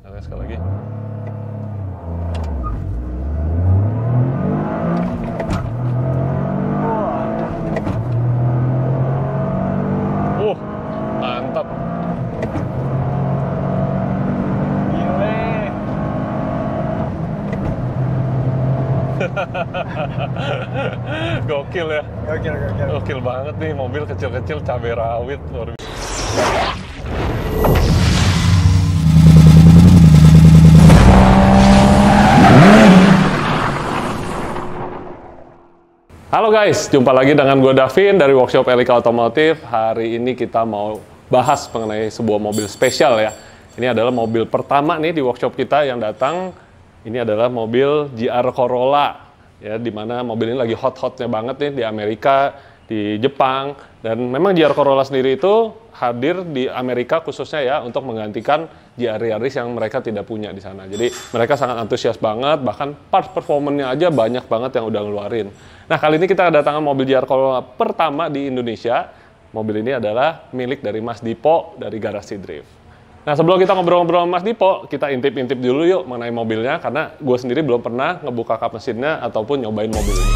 Nah, sekali lagi. Mantap. Gile. Gokil ya. Gokil. Gokil banget nih, mobil kecil-kecil cabai rawit. Luar biasa. Halo guys, jumpa lagi dengan gue Davin dari Workshop Elika Otomotif. Hari ini kita mau bahas mengenai sebuah mobil spesial ya. Ini adalah mobil pertama nih di workshop kita yang datang. Ini adalah mobil GR Corolla. Ya, dimana mobil ini lagi hot-hotnya banget nih di Amerika, di Jepang. Dan memang GR Corolla sendiri itu hadir di Amerika khususnya ya untuk menggantikan GR Yaris yang mereka tidak punya di sana. Jadi mereka sangat antusias banget, bahkan parts performance-nya aja banyak banget yang udah ngeluarin. Nah, kali ini kita kedatangan mobil GR Corolla pertama di Indonesia. Mobil ini adalah milik dari Mas Dipo dari Garasi Drift. Nah, sebelum kita ngobrol-ngobrol sama Mas Dipo, kita intip-intip dulu yuk mengenai mobilnya, karena gue sendiri belum pernah ngebuka kap mesinnya ataupun nyobain mobil ini.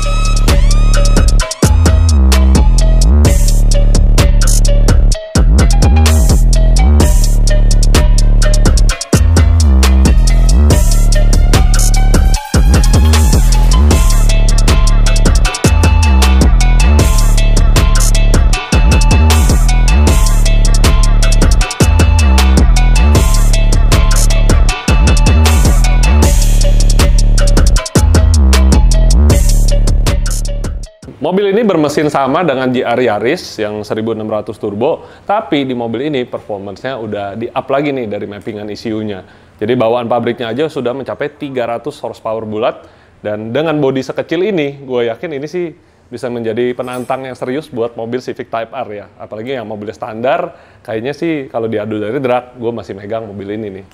Mobil ini bermesin sama dengan GR Yaris yang 1600 turbo, tapi di mobil ini performance-nya udah di-up lagi nih dari mappingan ECU-nya. Jadi bawaan pabriknya aja sudah mencapai 300 horsepower bulat, dan dengan bodi sekecil ini, gue yakin ini sih bisa menjadi penantang yang serius buat mobil Civic Type R ya. Apalagi yang mobilnya standar, kayaknya sih kalau diadu dari drag, gue masih megang mobil ini nih.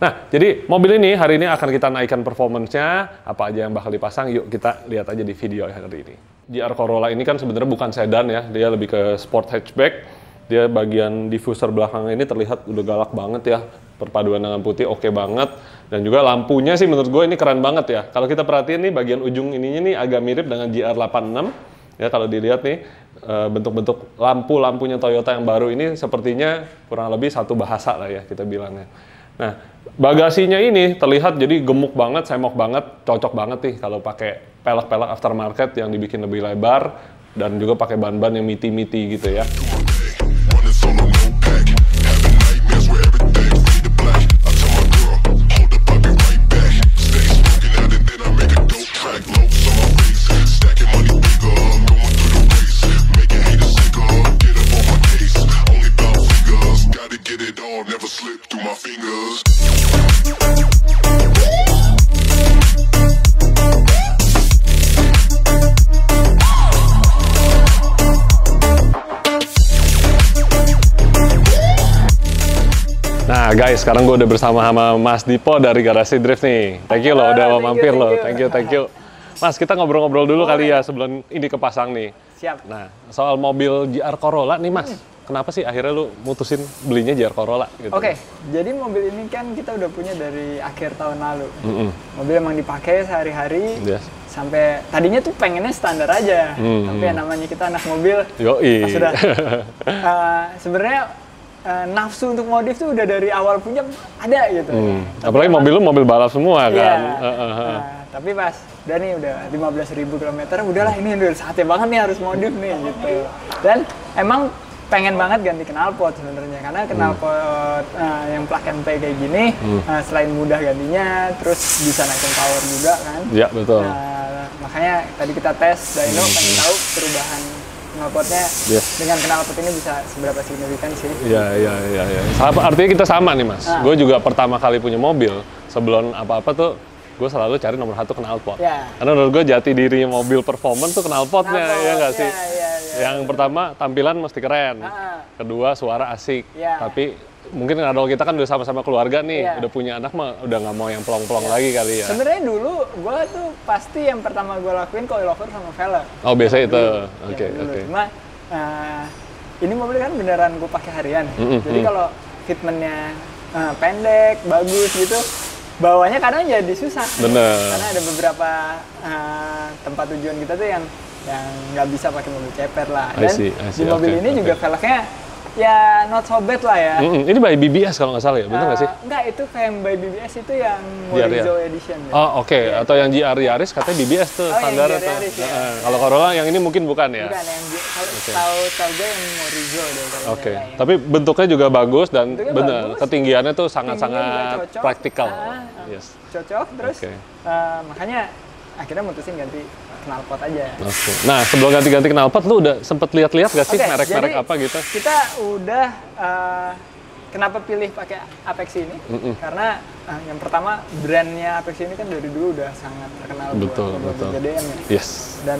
Nah, jadi mobil ini hari ini akan kita naikkan performance-nya, apa aja yang bakal dipasang, yuk kita lihat aja di video hari ini. GR Corolla ini kan sebenarnya bukan sedan ya, dia lebih ke sport hatchback. Dia bagian diffuser belakang ini terlihat udah galak banget ya, perpaduan dengan putih oke banget. Dan juga lampunya sih menurut gue ini keren banget ya. Kalau kita perhatiin nih bagian ujung ininya nih agak mirip dengan GR86. Ya kalau dilihat nih bentuk-bentuk lampunya Toyota yang baru ini sepertinya kurang lebih satu bahasa lah ya kita bilangnya. Nah, bagasinya ini terlihat jadi gemuk banget, semok banget, cocok banget nih kalau pakai pelek-pelek aftermarket yang dibikin lebih lebar dan juga pakai ban-ban yang miti-miti gitu ya. Nah guys, sekarang gue udah bersama sama Mas Dipo dari Garasi Drift nih. Thank you loh, udah mampir loh. Thank you. Mas, kita ngobrol-ngobrol dulu kali ya sebelum ini kepasang nih. Siap. Nah, soal mobil GR Corolla nih Mas, kenapa sih akhirnya lu mutusin belinya GR Corolla gitu? Oke, jadi mobil ini kan kita udah punya dari akhir tahun lalu. Mobil emang dipakai sehari-hari. Yes. Sampai tadinya tuh pengennya standar aja. Tapi yang namanya kita anak mobil. Yoi. Sudah. Sebenarnya nafsu untuk modif tuh udah dari awal punya ada gitu. Apalagi mobil lu mobil balap semua kan. Nah, tapi pas udah nih udah 15.000 kilometer, udahlah ini udah saatnya banget nih harus modif nih gitu. Dan emang pengen banget ganti knalpot sebenarnya karena knalpot yang plug and play kayak gini selain mudah gantinya, terus bisa naikin power juga kan. Iya betul. Makanya tadi kita tes dyno pengen tahu perubahan knalpotnya dengan knalpot ini bisa seberapa signifikan sih? Iya. Artinya kita sama nih Mas. Gue juga pertama kali punya mobil, sebelum apa-apa tuh gue selalu cari nomor 1 knalpot. Karena menurut gue jati dirinya mobil performance tuh knalpotnya, ya nggak sih? Yang pertama tampilan mesti keren, kedua suara asik. Tapi mungkin kalau kita kan udah sama-sama keluarga nih, udah punya anak mah udah nggak mau yang pelong-pelong lagi kali ya. Sebenarnya dulu gue tuh pasti yang pertama gue lakuin coilover sama velg. Oh biasa itu, oke. Cuma ini mobil kan beneran gue pakai harian. Jadi kalau fitmentnya pendek, bagus gitu. Bawanya kadang jadi susah. Bener. Karena ada beberapa tempat tujuan kita tuh yang nggak bisa pakai mobil ceper lah. Dan I see, di mobil ini juga velgnya ya not so bad lah ya. Ini by BBS kalau nggak salah ya, betul nggak sih? Enggak, itu kayak by BBS itu yang GR Morizo Edition. Ya. Oh oke, atau yang GR Yaris katanya BBS tuh standar yang GR tuh. Yaris, ya. Kalau Corolla yang ini mungkin bukan ya? Bukan, yang tahu gue yang Morizo deh. Oke, tapi bentuknya juga bagus dan Bentuknya benar, bagus. ketinggiannya tuh Tingginya sangat-sangat juga cocok. praktikal. Yes. Cocok, terus Oke. makanya akhirnya mutusin ganti knalpot aja. Oke. Nah, sebelum ganti-ganti knalpot, lu udah sempet lihat-lihat gak sih Oke, merek-merek jadi apa gitu? Kita udah kenapa pilih pakai Apex ini? Karena yang pertama brandnya Apex ini kan dari dulu udah sangat terkenal Betul, buat betul. JDM ya. Yes. Dan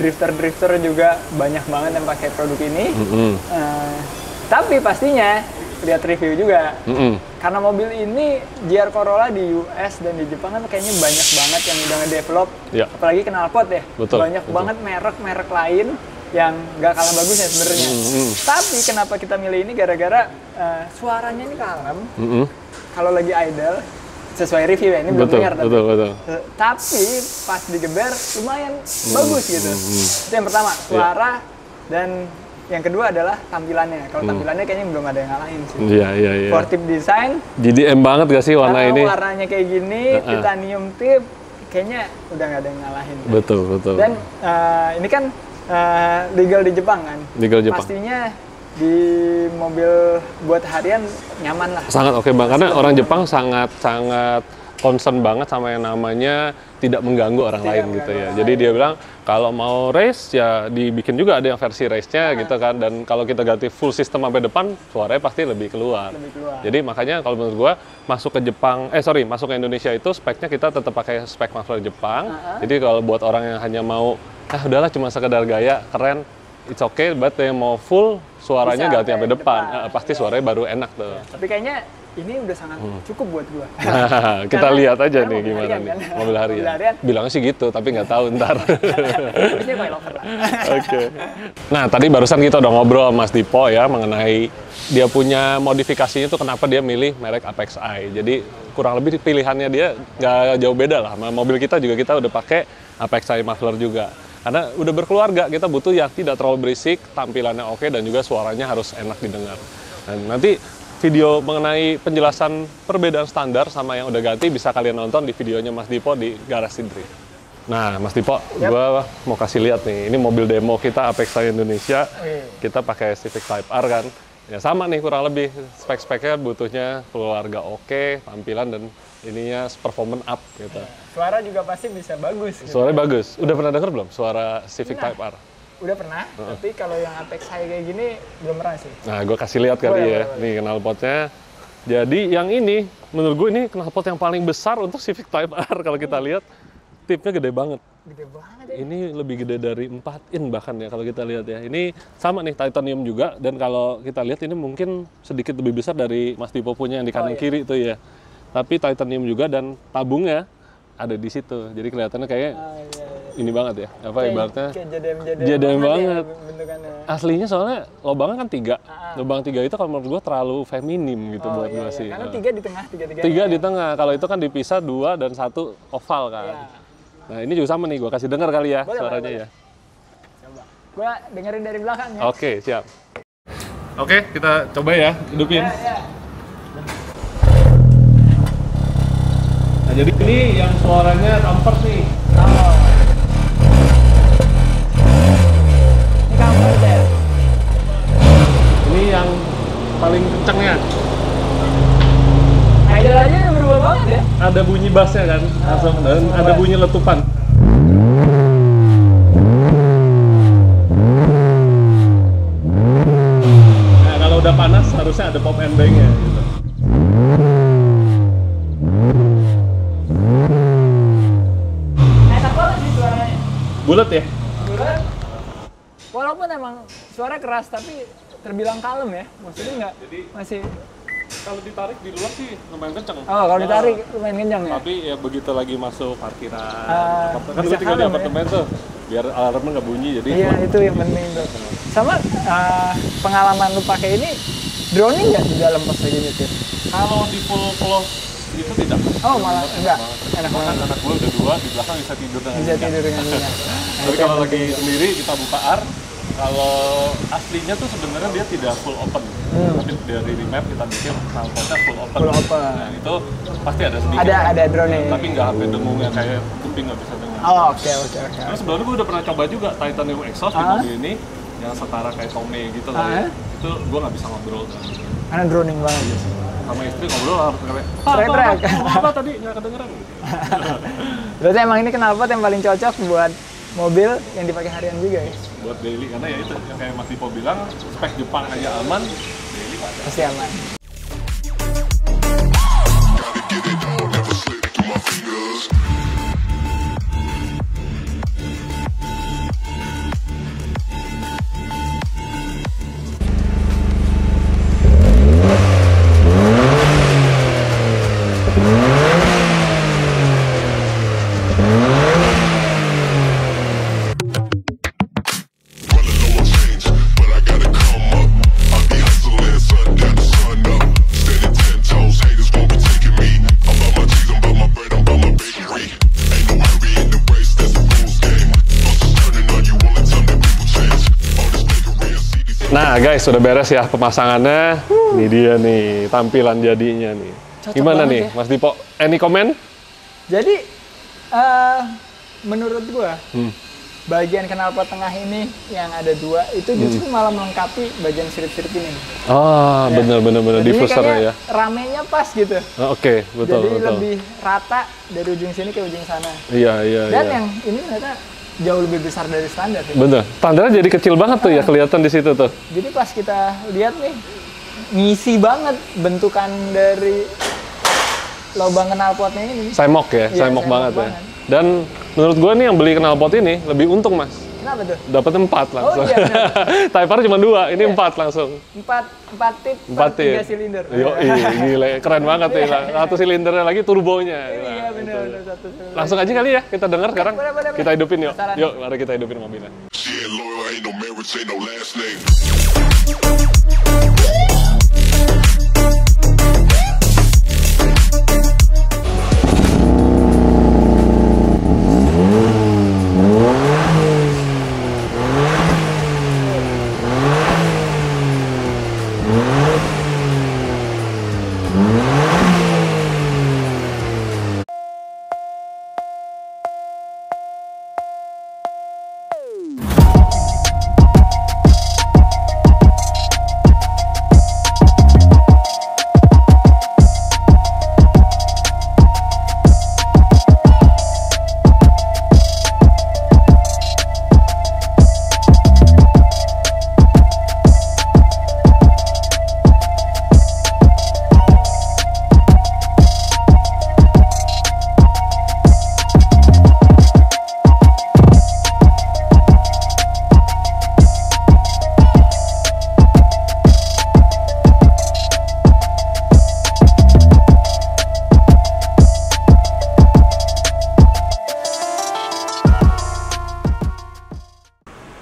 drifter juga banyak banget yang pakai produk ini. Tapi pastinya lihat review juga. Karena mobil ini GR Corolla di US dan di Jepang kan kayaknya banyak banget yang udah nge-develop, Ya. apalagi knalpot ya. Betul, Banyak betul. banget merek-merek lain yang nggak kalah bagusnya sebenarnya. Tapi kenapa kita milih ini gara-gara suaranya ini kalem. Kalau lagi idle, sesuai review ya, ini belum Betul, dengar tapi. betul. Tapi pas digeber lumayan bagus gitu. Itu yang pertama, suara dan yang kedua adalah tampilannya. Kalau tampilannya kayaknya belum ada yang ngalahin sih. Iya. Sportif design, JDM banget gak sih warna ini? warnanya kayak gini, titanium tip, kayaknya udah nggak ada yang ngalahin. Betul. Dan ini kan legal di Jepang kan. Legal Jepang. Pastinya di mobil buat harian nyaman lah. Sangat oke Bang, karena orang Jepang sangat concern banget sama yang namanya tidak mengganggu orang lain gitu ya. Jadi dia bilang kalau mau race ya dibikin juga ada yang versi race-nya gitu kan, dan kalau kita ganti full system sampai depan suaranya pasti lebih keluar. Jadi makanya kalau menurut gua masuk ke masuk ke Indonesia itu speknya kita tetap pakai spek muffler Jepang. Jadi kalau buat orang yang hanya mau udahlah cuma sekedar gaya keren, it's okay, but yang mau full suaranya Bisa ganti sampai depan. Pasti suaranya baru enak tuh. Tapi kayaknya ini udah sangat cukup buat gua. Kita lihat aja nih mobil gimana harian nih kan? mobil harian. Mobil harian. Bilangnya sih gitu, tapi nggak tahu ntar. Harusnya coilover lah. Oke. Nah tadi barusan kita udah ngobrol sama Mas Dipo ya mengenai dia punya modifikasinya tuh kenapa dia milih merek Apex i. Jadi kurang lebih pilihannya dia nggak jauh beda lah. Sama mobil kita juga kita udah pakai Apex i muffler juga. Karena udah berkeluarga, kita butuh yang tidak terlalu berisik, tampilannya oke, dan juga suaranya harus enak didengar. Dan nanti video mengenai penjelasan perbedaan standar sama yang udah ganti bisa kalian nonton di videonya Mas Dipo di Garasi Drift. Nah, Mas Dipo, gua mau kasih lihat nih, ini mobil demo kita Apex i Indonesia. Kita pakai Civic Type R kan. Ya sama nih kurang lebih spek-speknya butuhnya keluarga oke, tampilan dan ininya performance up gitu. Suara juga pasti bisa bagus. Gitu. Suaranya bagus. Udah pernah denger belum suara Civic Type R? Udah pernah, tapi kalau yang Apex i kayak gini belum pernah sih. Nah, gue kasih lihat kali ya. Nih knalpotnya. Jadi yang ini, menurut gue ini knalpot yang paling besar untuk Civic Type R. Kalau kita lihat, tipnya gede banget. Gede banget ya. Ini lebih gede dari 4 in bahkan ya kalau kita lihat ya. Ini sama nih titanium juga, dan kalau kita lihat ini mungkin sedikit lebih besar dari Mas Dipo punya yang di kanan kiri itu ya. Tapi titanium juga dan tabungnya ada di situ. Jadi kelihatannya kayak ini banget ya. Apa ibaratnya? Kayak JDM JDM banget. Ya, bentukannya. Aslinya soalnya lubangnya kan 3. Lubang 3 itu kalau menurut gua terlalu feminim gitu buat gua sih. Karena 3 di tengah, 3 3 di tengah. Kalau itu kan dipisah 2 dan 1 oval kan. Nah, ini juga sama nih, gua kasih dengar kali ya suaranya ya. Coba. Gua dengerin dari belakang ya. Oke, siap. Oke, kita coba ya, hidupin. Nah, jadi ini yang suaranya comfort nih. Ini comfort ya. Ini yang paling kencengnya. Idle aja udah berubah banget ya. Ada bunyi bassnya kan, langsung, dan ada bunyi letupan. Nah, kalau udah panas harusnya ada pop and bang-nya gitu. Enak banget sih suaranya. Bulat ya? Bulan, walaupun emang suara keras tapi terbilang kalem ya. Maksudnya nggak masih. Kalau ditarik di luar sih lumayan kenceng. Oh, kalau ditarik lumayan kencang ya. Tapi ya begitu lagi masuk parkiran, kan bisa gue tinggal di kalem ya. apartemen tuh, biar alarmnya nggak bunyi jadi. Iya, itu yang penting tuh. Sama pengalaman lu pakai ini Droning nggak di dalam pas lagi nyetir? Kalau di full close itu tidak. Oh malah enggak, enak banget. Anak gue udah 2, di belakang bisa tidur dengan Bisa nyenyak. tidur dengan nyenyak. Tapi kalau lagi sendiri kita buka R, kalau aslinya tuh sebenarnya dia tidak full open. Tapi dari remap kita bikin knalpotnya full open. Full open. Nah itu pasti ada sedikit. Ada droning. Tapi nggak sampai dengungnya kayak kuping nggak bisa dengar. Oh oke. Terus sebelumnya gue udah pernah coba juga titanium exhaust di mobil ini yang setara kayak Tome gitu kan. Itu gue nggak bisa ngobrol kan. Karena droning banget. Sama istri ngobrol harus kayak Teriak-teriak. apa tadi nggak kedengeran. Berarti emang ini knalpot yang paling cocok buat mobil yang dipakai harian juga ya? Buat daily karena ya itu yang kayak Mas Dipo bilang spek Jepang aja aman, daily pada. Pasti aman. Nah guys, sudah beres ya pemasangannya. Ini dia nih tampilan jadinya nih. Cocok Gimana banget nih, ya. Mas Dipo? Any comment? Jadi menurut gua bagian knalpot tengah ini yang ada 2 itu justru malah melengkapi bagian sirip-sirip ini. Ah, bener Jadinya diffusernya kayaknya ya. ramenya pas gitu. Oke, betul. Jadi lebih rata dari ujung sini ke ujung sana. Iya. Dan yang ini ternyata jauh lebih besar dari standar. Ya. Bener. Standarnya jadi kecil banget tuh ya, kelihatan di situ tuh. Jadi pas kita lihat nih, ngisi banget bentukan dari lubang knalpotnya ini. Saimok ya, Iya, saimok saimok banget ya. banget. Dan menurut gue nih yang beli knalpot ini lebih untung Mas. Kenapa tuh? Dapatnya 4 langsung. Oh, iya, bener. Type R cuma 2, ini Iya. 4 langsung. 4 tip 4 per 3 tip. silinder. Yo, gila, keren banget ya. Satu silindernya lagi turbonya. Iya benar, Itu. satu silinder. Langsung aja kali ya, kita dengar sekarang. boleh. Kita hidupin yuk. Penasaran. Yuk, mari kita hidupin mobilnya. Shit, loyal ain't no marriage, ain't no last name.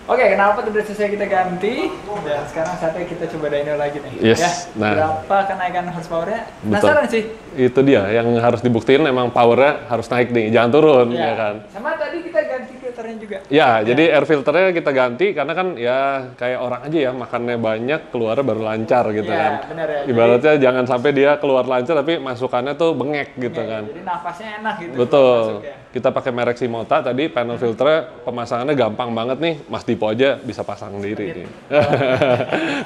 Oke, knalpot udah selesai kita ganti dan sekarang saatnya kita coba dyno lagi nih. Yes, Ya, nah. berapa kenaikan horsepower-nya? Betul. Penasaran sih. Itu dia yang harus dibuktiin, emang powernya harus naik nih, jangan turun ya kan. Sama tadi kita ganti filternya juga. Ya, jadi air filternya kita ganti karena kan ya kayak orang aja ya, makannya banyak, keluarnya baru lancar gitu Iya, kan. benar ya. Ibaratnya jangan sampai dia keluar lancar tapi masukannya tuh bengek gitu Ya, kan. Jadi nafasnya enak gitu. Betul. masuknya. Kita pakai merek Shimota tadi, panel filternya pemasangannya gampang banget nih. Mas Dipo aja bisa pasang sendiri nih.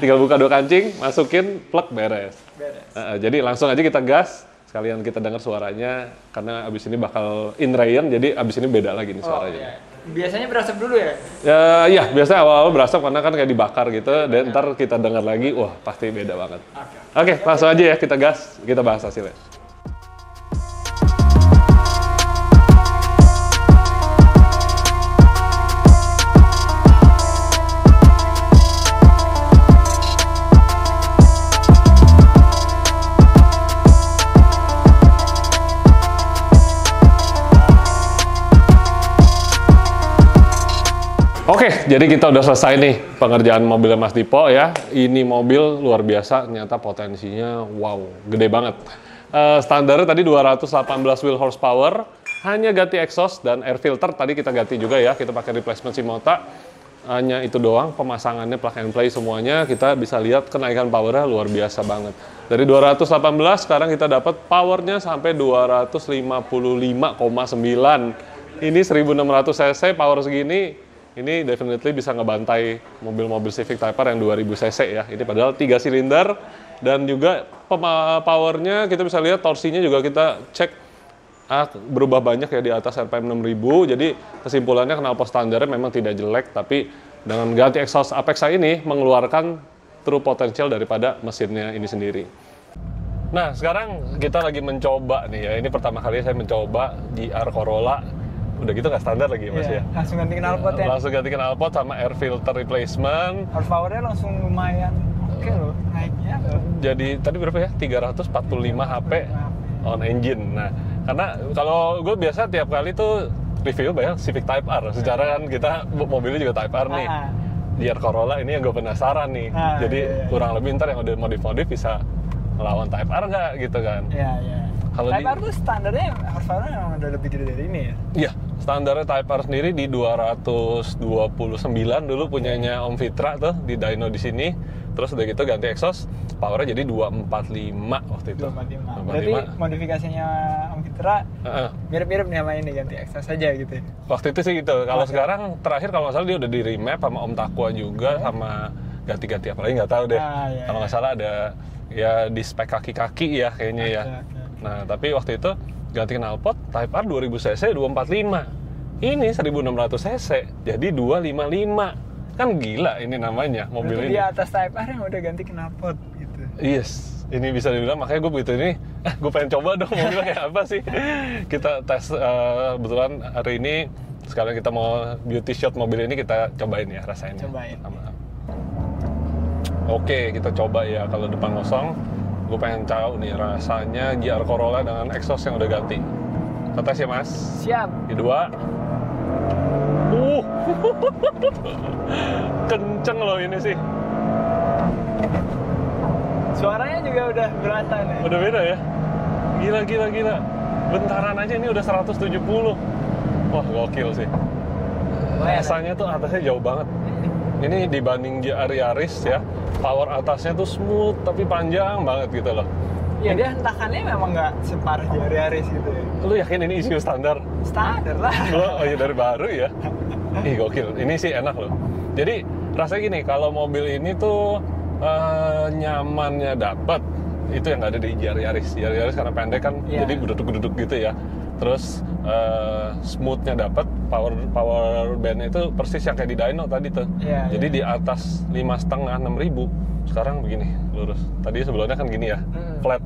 Tinggal buka 2 kancing, masukin, plug, beres. Beres. Jadi langsung aja kita gas, sekalian kita dengar suaranya karena abis ini bakal in rain, jadi abis ini beda lagi nih Oh, suaranya. iya. Biasanya berasap dulu ya? Ya biasanya awal-awal berasap karena kan kayak dibakar gitu, dan ntar kita dengar lagi, wah pasti beda banget. Oke, langsung aja ya kita gas, kita bahas hasilnya. Oke, Oke, jadi kita udah selesai nih pengerjaan mobilnya Mas Dipo ya. Ini mobil luar biasa, ternyata potensinya wow, gede banget. Standarnya tadi 218 wheel horsepower, hanya ganti exhaust dan air filter tadi kita ganti juga ya. Kita pakai replacement Shimota. Hanya itu doang, pemasangannya plug and play semuanya. Kita bisa lihat kenaikan powernya luar biasa banget. Dari 218 sekarang kita dapat powernya sampai 255,9. Ini 1600 cc power segini, ini definitely bisa ngebantai mobil-mobil Civic Type R yang 2000 cc ya. Ini padahal 3 silinder dan juga powernya kita bisa lihat torsinya juga kita cek berubah banyak ya di atas RPM 6000. Jadi kesimpulannya knalpot standarnya memang tidak jelek, tapi dengan ganti exhaust Apexa ini mengeluarkan true potential daripada mesinnya ini sendiri. Nah, sekarang kita lagi mencoba nih ya. Ini pertama kali saya mencoba GR Corolla. Udah gitu nggak standar lagi Mas ya? Langsung ganti knalpot ya? Langsung ganti knalpot sama air filter replacement. Horsepower-nya langsung lumayan oke loh, naiknya loh. Jadi tadi berapa ya? 345 HP on engine. Nah, karena kalau gue biasa tiap kali tuh review banyak Civic Type R. Secara kan kita mobilnya juga Type R nih. GR Corolla ini yang gue penasaran nih. Jadi kurang lebih ntar yang udah modif-modif bisa melawan Type R nggak gitu kan? Iya, iya. Kalau Type R tuh standarnya horsepower memang udah lebih gede dari ini ya? Iya, standarnya Type R sendiri di 229 dulu punyanya Om Fitra tuh di dyno di sini. Terus udah gitu ganti exhaust, powernya jadi 245 waktu itu. 245. Berarti modifikasinya Om Fitra mirip-mirip nih sama ini, ganti exhaust aja gitu ya? Waktu itu sih gitu. Kalau sekarang terakhir kalau nggak salah dia udah di remap sama Om Takwa juga, sama ganti-ganti apa lagi nggak tahu deh. Kalau nggak salah ada ya di spek kaki-kaki ya kayaknya ya. Nah, tapi waktu itu ganti knalpot Type R 2000 cc 245. Ini 1600 cc jadi 255. Kan gila ini namanya mobil berarti ini. Di atas Type R yang udah ganti knalpot gitu. Yes, ini bisa dibilang makanya gue begitu ini. Gue pengen coba dong mobilnya kayak apa sih. Kita tes kebetulan hari ini sekalian kita mau beauty shot mobil ini kita cobain ya rasain. Cobain. Oke, kita coba ya kalau depan kosong. Gue pengen tahu nih rasanya GR Corolla dengan exhaust yang udah ganti. Kita tes ya Mas. Siap. Kedua. Kenceng loh ini sih. Suaranya juga udah berasa nih. Udah beda ya. Gila. Bentaran aja ini udah 170. Wah, gokil sih. Rasanya tuh atasnya jauh banget. Ini dibanding GR Yaris ya, power atasnya tuh smooth tapi panjang banget gitu loh. Iya, dia hentakannya memang nggak separah GR Yaris gitu ya. Lu yakin ini ECU standar? Standar lah. Oh iya, dari baru ya. Ih gokil, ini sih enak loh. Jadi rasanya gini, kalau mobil ini tuh nyamannya dapat itu yang nggak ada di GR Yaris. GR Yaris karena pendek kan, jadi duduk gitu ya. Terus smoothnya dapat, power bandnya itu persis yang kayak di dyno tadi tuh. Jadi di atas 5,5 6.000 sekarang begini lurus. Tadi sebelumnya kan gini ya, flat.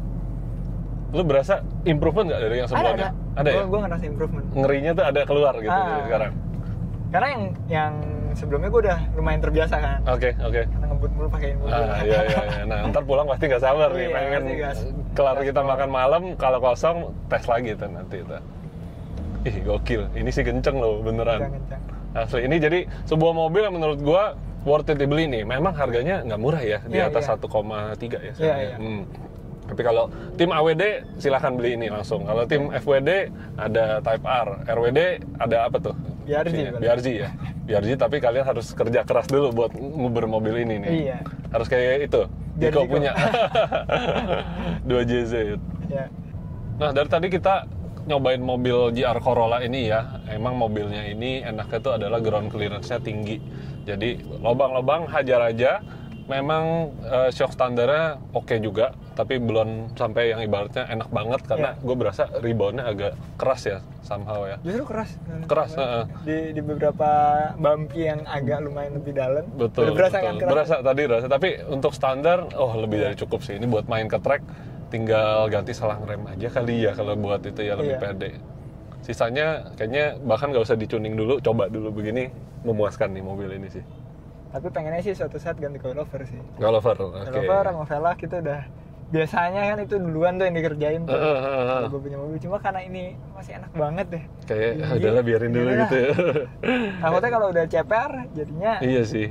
Lu berasa improvement nggak dari yang sebelumnya? Ada ya? Gue ngerasa improvement. Ngerinya tuh ada keluar gitu sekarang. Karena yang sebelumnya gue udah lumayan terbiasa kan. Oke. Karena ngebut mulu pakai mobil. Iya. Nah, ntar pulang pasti nggak sabar nih, pengen kelar kita makan malam, kalau kosong tes lagi tuh nanti tuh. Ih gokil, ini sih kenceng loh beneran. Kenceng. Asli, ini jadi sebuah mobil yang menurut gua worth it dibeli nih. Memang harganya nggak murah ya, di atas 1,3 ya. Iya. Tapi kalau tim AWD silahkan beli ini langsung. Kalau tim FWD ada Type R, RWD ada apa tuh? BRZ ya. BRZ tapi kalian harus kerja keras dulu buat nguber mobil ini nih. Iya. Harus kayak itu. Diko punya 2JZ. Iya. Nah, dari tadi kita nyobain mobil GR Corolla ini ya. Emang mobilnya ini enaknya tuh adalah ground clearance-nya tinggi. Jadi lobang-lobang hajar aja. Memang shock standarnya oke juga, tapi belum sampai yang ibaratnya enak banget karena gue berasa reboundnya agak keras ya somehow ya. Justru keras. Di beberapa bumpy yang agak lumayan lebih dalam. Betul. Berasa kan keras. Berasa. Tapi untuk standar, lebih dari cukup sih. Ini buat main ke track, tinggal ganti selang rem aja kali ya kalau buat itu ya lebih pede. Sisanya kayaknya bahkan nggak usah di-tuning dulu, coba dulu begini memuaskan nih mobil ini sih. Tapi pengennya sih suatu saat ganti coilover sih. Coilover, oke. Coilover sama velg itu udah biasanya kan itu duluan tuh yang dikerjain tuh. Kalau gue punya mobil, cuma karena ini masih enak banget deh. Kayak udahlah biarin dulu gitu ya. Takutnya kalau udah CPR jadinya Iya sih.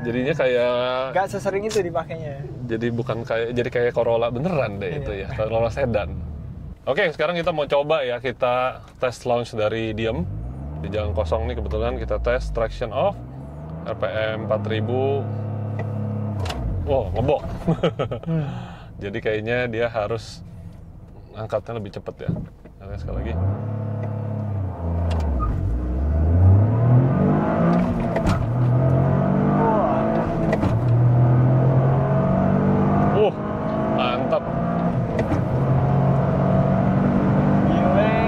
Jadinya kayak nggak sesering itu dipakainya. jadi kayak Corolla beneran deh itu ya, Corolla sedan. Oke, sekarang kita mau coba ya, kita tes launch dari diem di jalan kosong nih, kebetulan kita tes traction off RPM 4000. Wow, ngebok. Jadi kayaknya dia harus angkatnya lebih cepet ya. Oke, sekali lagi. Mantap. Gile.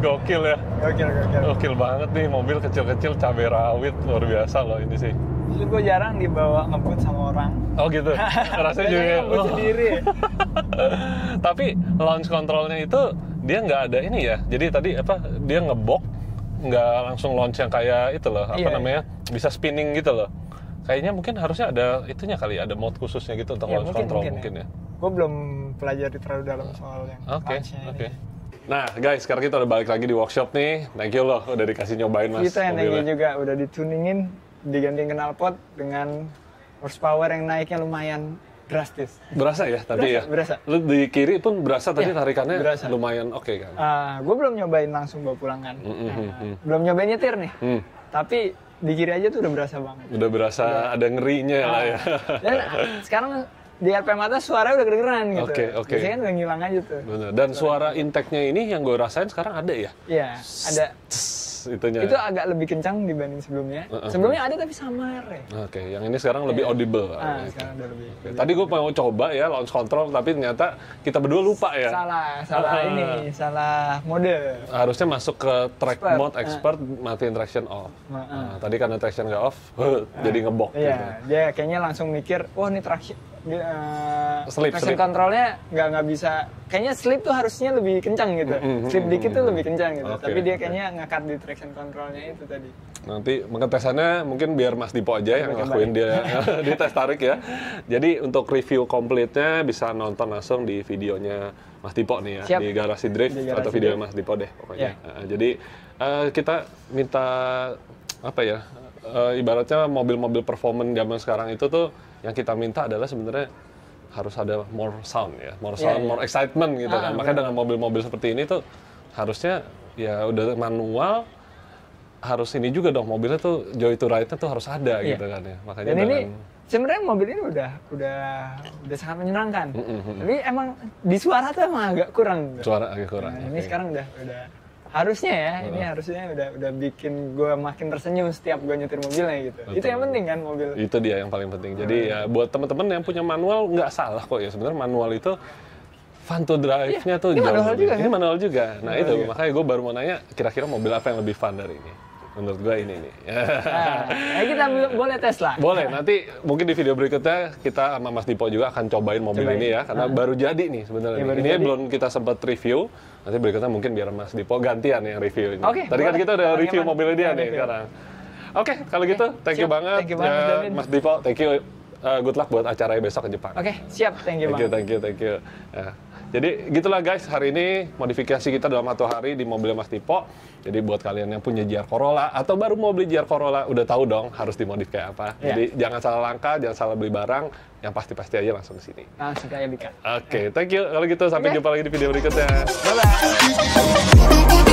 Gokil ya. Gokil. Gokil banget nih, mobil kecil-kecil cabai rawit, luar biasa loh ini sih. Justru gue jarang dibawa ngebut sama orang. Oh gitu, rasanya juga ngebut sendiri. Tapi launch controlnya itu dia nggak ada ini ya, jadi tadi apa, dia ngebok, nggak langsung launch yang kayak itu loh, apa namanya, bisa spinning gitu loh. Kayaknya mungkin harusnya ada itunya kali, ada mode khususnya gitu untuk launch control mungkin ya. Gue belum pelajari terlalu dalam soal yang launchnya Oke. Nah guys, sekarang kita udah balik lagi di workshop nih. Thank you loh udah dikasih nyobain mas. Kita yang thank you juga, udah dituningin, digantiin knalpot dengan horsepower yang naiknya lumayan drastis. Berasa ya tadi ya? Berasa. Lu di kiri pun berasa tadi Ya, tarikannya berasa. lumayan oke kan? Gue belum nyobain langsung bawa pulang kan. Belum nyobain nyetir nih. Tapi di kiri aja tuh udah berasa banget. Udah berasa ada ngerinya lah ya. Dan sekarang di RPM atas suaranya udah kedengeran gitu. Oke. Biasanya kan udah ngilang aja tuh. Bener. Dan suara intake-nya ini yang gue rasain sekarang ada ya? Iya, ada. Itunya. Itu agak lebih kencang dibanding sebelumnya. Sebelumnya ada tapi samar ya. Oke, yang ini sekarang lebih audible. Sekarang udah lebih. Oke, tadi gue mau coba ya launch control, tapi ternyata kita berdua lupa ya. Salah mode. Harusnya masuk ke track Expert. mode expert, matiin traction off. Nah, tadi karena traction nggak off, jadi ngebok. Iya, gitu. dia kayaknya langsung mikir, wah ini traction Slip. controlnya nggak bisa. Kayaknya slip tuh harusnya lebih kencang gitu. Slip dikit tuh lebih kencang gitu. Oke, Tapi dia oke. kayaknya ngakat di traction controlnya itu tadi. Nanti pengetesannya mungkin biar Mas Dipo aja yang Coba ngelakuin dia di tes tarik ya. Jadi untuk review komplitnya bisa nonton langsung di videonya Mas Dipo nih ya. Siap. Di Garasi Drift Di Garasi atau video Drift. Mas Dipo deh pokoknya. Ya. Jadi kita minta apa ya? Ibaratnya mobil-mobil performance zaman sekarang itu tuh yang kita minta adalah sebenarnya harus ada more sound ya, more sound, more excitement gitu kan. Makanya dengan mobil-mobil seperti ini tuh harusnya ya udah manual, harus ini juga dong, mobilnya tuh joy to ride-nya tuh harus ada gitu kan ya. Makanya Dan ini sebenarnya mobil ini udah sangat menyenangkan. Tapi emang di suara tuh emang agak kurang. suara agak kurang. Nah, ini sekarang udah harusnya ya, ini harusnya udah bikin gue makin tersenyum setiap gue nyetir mobilnya gitu. Betul. Itu yang penting kan mobil. Itu dia yang paling penting. Jadi ya buat teman-teman yang punya manual nggak salah kok ya, sebenarnya manual itu fun to drive-nya tuh ini jauh manual lebih. juga, Ini kan? manual juga. Nah Manual itu juga. makanya gue baru mau nanya kira-kira mobil apa yang lebih fun dari ini. Menurut gue ini nih. Nah, kita boleh tes lah. Boleh, nanti mungkin di video berikutnya kita sama Mas Dipo juga akan cobain mobil ini ya, karena baru jadi nih sebenarnya. Ya, baru Ini jadi. belum kita sempat review, nanti berikutnya mungkin biar Mas Dipo gantian yang review ini. Oke, Tadi kan boleh. kita udah Kalau review nyaman, mobil dia kita nih review. sekarang. Oke, kalau gitu, thank you siap. banget. Thank you banget, Ya, David. Mas Dipo, thank you. Good luck buat acaranya besok ke Jepang. Oke, siap. Thank you banget. Thank you. Ya. Jadi gitulah guys, hari ini modifikasi kita dalam satu hari di mobilnya Mas Dipo. Jadi buat kalian yang punya GR Corolla atau baru mau beli GR Corolla, udah tahu dong harus dimodif kayak apa. Iya. Jadi jangan salah langkah, jangan salah beli barang, yang pasti-pasti aja langsung ke sini. Langsung kayak Bika. Oke, thank you. Kalau gitu sampai Oke. jumpa lagi di video berikutnya. Bye-bye.